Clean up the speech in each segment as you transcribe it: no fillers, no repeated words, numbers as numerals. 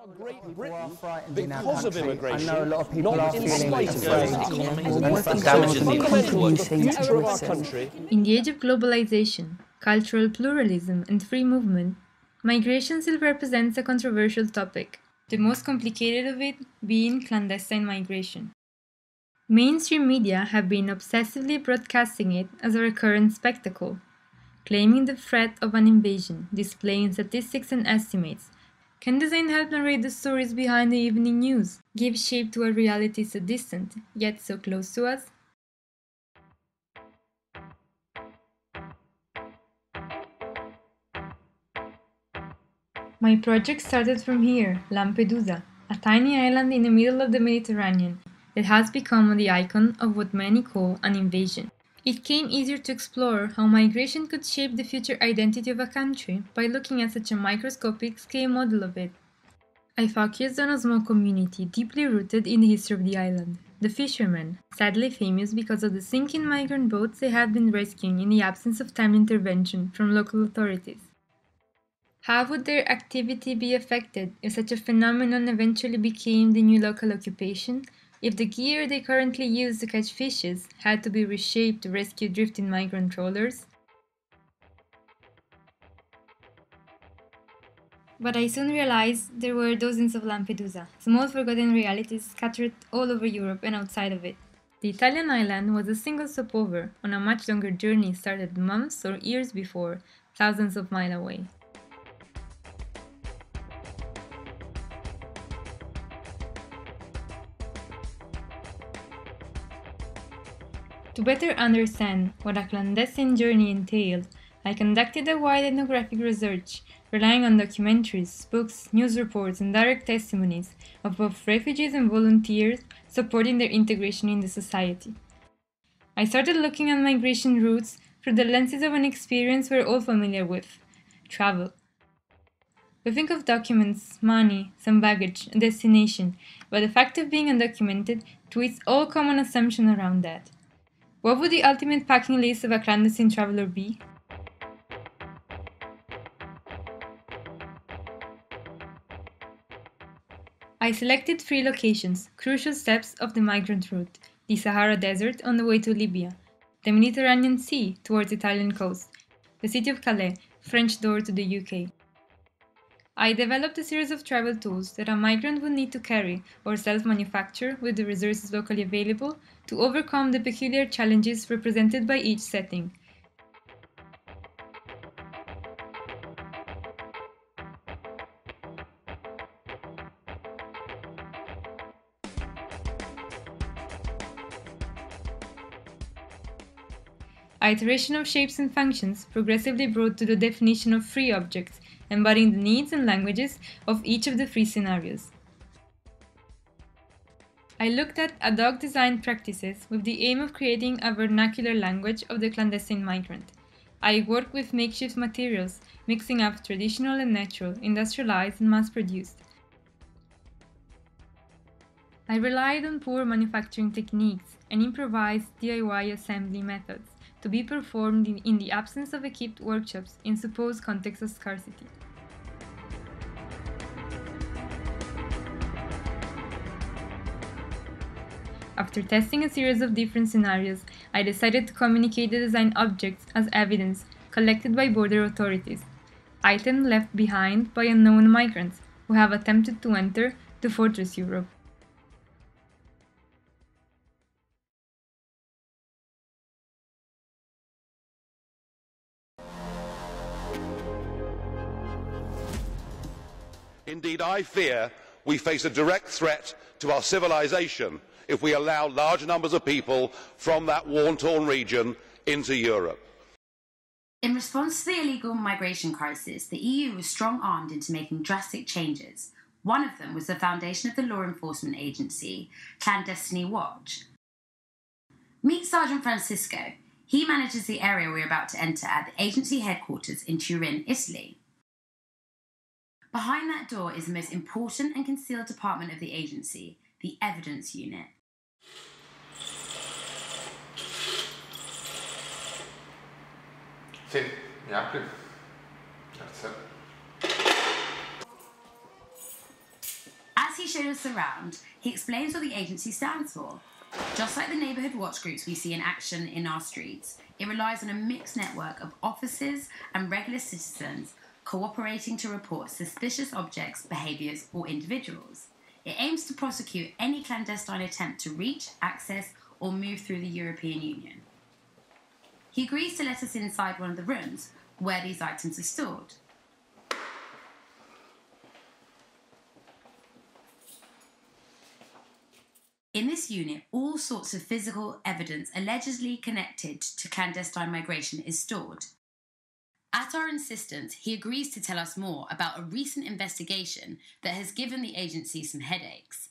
Great Britain because of immigration, I know a lot of people not are in feeling spite of it. In the age of globalization, cultural pluralism, and free movement, migration still represents a controversial topic, the most complicated of it being clandestine migration. Mainstream media have been obsessively broadcasting it as a recurrent spectacle, claiming the threat of an invasion, displaying statistics and estimates. Can design help narrate the stories behind the evening news, give shape to a reality so distant, yet so close to us? My project started from here, Lampedusa, a tiny island in the middle of the Mediterranean that has become the icon of what many call an invasion. It came easier to explore how migration could shape the future identity of a country by looking at such a microscopic scale model of it. I focused on a small community deeply rooted in the history of the island, the fishermen, sadly famous because of the sinking migrant boats they had been rescuing in the absence of timely intervention from local authorities. How would their activity be affected if such a phenomenon eventually became the new local occupation? If the gear they currently use to catch fishes had to be reshaped to rescue drifting migrant trawlers? But I soon realized there were dozens of Lampedusa, small forgotten realities scattered all over Europe and outside of it. The Italian island was a single stopover on a much longer journey started months or years before, thousands of miles away. To better understand what a clandestine journey entailed, I conducted a wide ethnographic research, relying on documentaries, books, news reports, and direct testimonies of both refugees and volunteers supporting their integration in the society. I started looking at migration routes through the lenses of an experience we're all familiar with: travel. We think of documents, money, some baggage, a destination, but the fact of being undocumented twists all common assumptions around that. What would the ultimate packing list of a clandestine traveler be? I selected 3 locations, crucial steps of the migrant route: the Sahara Desert on the way to Libya, the Mediterranean Sea towards the Italian coast, the city of Calais, French door to the UK. I developed a series of travel tools that a migrant would need to carry or self-manufacture with the resources locally available to overcome the peculiar challenges represented by each setting. A iteration of shapes and functions progressively brought to the definition of 3 objects, embodying the needs and languages of each of the 3 scenarios. I looked at ad hoc design practices with the aim of creating a vernacular language of the clandestine migrant. I worked with makeshift materials, mixing up traditional and natural, industrialized and mass-produced. I relied on poor manufacturing techniques and improvised DIY assembly methods to be performed in the absence of equipped workshops in supposed contexts of scarcity. After testing a series of different scenarios, I decided to communicate the design objects as evidence collected by border authorities, items left behind by unknown migrants who have attempted to enter the Fortress Europe. Indeed, I fear we face a direct threat to our civilization if we allow large numbers of people from that war-torn region into Europe. In response to the illegal migration crisis, the EU was strong-armed into making drastic changes. One of them was the foundation of the law enforcement agency, Clandestiny Watch. Meet Sergeant Francisco. He manages the area we're about to enter at the agency headquarters in Turin, Italy. Behind that door is the most important and concealed department of the agency, the Evidence Unit. Sì, mi apri? Grazie. showed us around, he explains what the agency stands for. Just like the neighbourhood watch groups we see in action in our streets, it relies on a mixed network of officers and regular citizens cooperating to report suspicious objects, behaviours or individuals. It aims to prosecute any clandestine attempt to reach, access or move through the European Union. He agrees to let us inside one of the rooms where these items are stored. In this unit, all sorts of physical evidence allegedly connected to clandestine migration is stored. At our insistence, he agrees to tell us more about a recent investigation that has given the agency some headaches.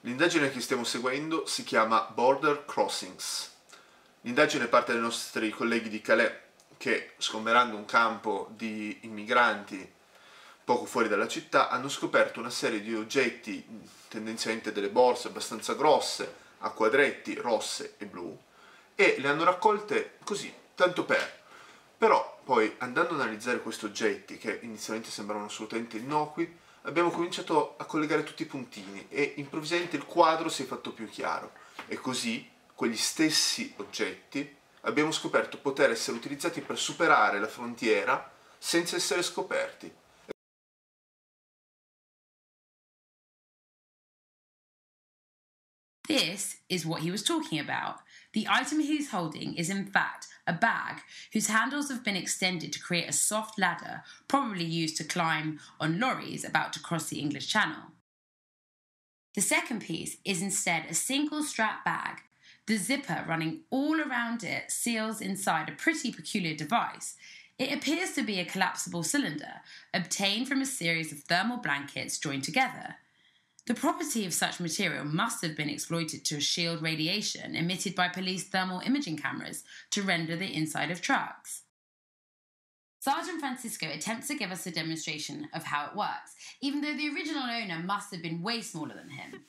L'indagine che stiamo seguendo si chiama Border Crossings. L'indagine parte dai nostri colleghi di Calais che, sgomberando un campo di immigranti poco fuori dalla città, hanno scoperto una serie di oggetti, tendenzialmente delle borse abbastanza grosse, a quadretti, rosse e blu, e le hanno raccolte così, tanto per. Però poi, andando ad analizzare questi oggetti, che inizialmente sembravano assolutamente innocui, abbiamo cominciato a collegare tutti i puntini e improvvisamente il quadro si è fatto più chiaro. E così, quegli stessi oggetti abbiamo scoperto poter essere utilizzati per superare la frontiera senza essere scoperti. This is what he was talking about. The item he's holding is in fact a bag whose handles have been extended to create a soft ladder, probably used to climb on lorries about to cross the English Channel. The second piece is instead a single strap bag. The zipper running all around it seals inside a pretty peculiar device. It appears to be a collapsible cylinder, obtained from a series of thermal blankets joined together. The property of such material must have been exploited to shield radiation emitted by police thermal imaging cameras to render the inside of trucks. Sergeant Francisco attempts to give us a demonstration of how it works, even though the original owner must have been way smaller than him.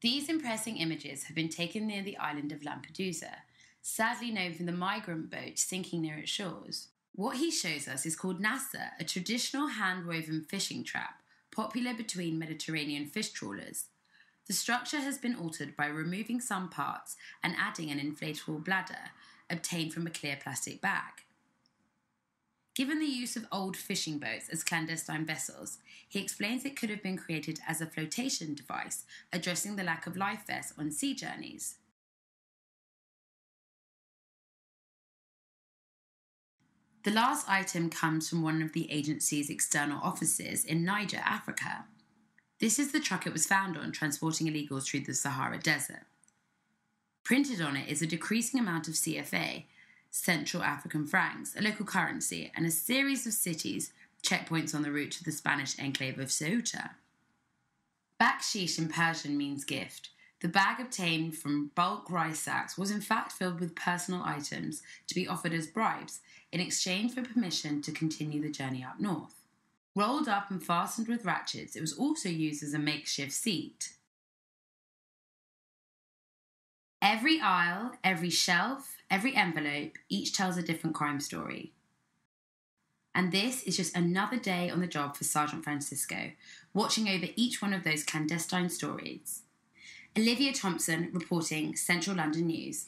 These impressive images have been taken near the island of Lampedusa, sadly known for the migrant boats sinking near its shores. What he shows us is called Nasa, a traditional hand-woven fishing trap, popular between Mediterranean fish trawlers. The structure has been altered by removing some parts and adding an inflatable bladder, obtained from a clear plastic bag. Given the use of old fishing boats as clandestine vessels, he explains it could have been created as a flotation device, addressing the lack of life vests on sea journeys. The last item comes from one of the agency's external offices in Niger, Africa. This is the truck it was found on, transporting illegals through the Sahara Desert. Printed on it is a decreasing amount of CFA, Central African francs, a local currency, and a series of cities, checkpoints on the route to the Spanish enclave of Ceuta. Bakshish in Persian means gift. The bag obtained from bulk rice sacks was in fact filled with personal items to be offered as bribes in exchange for permission to continue the journey up north. Rolled up and fastened with ratchets, it was also used as a makeshift seat. Every aisle, every shelf, every envelope, each tells a different crime story. And this is just another day on the job for Sergeant Francisco, watching over each one of those clandestine stories. Olivia Thompson reporting Central London News.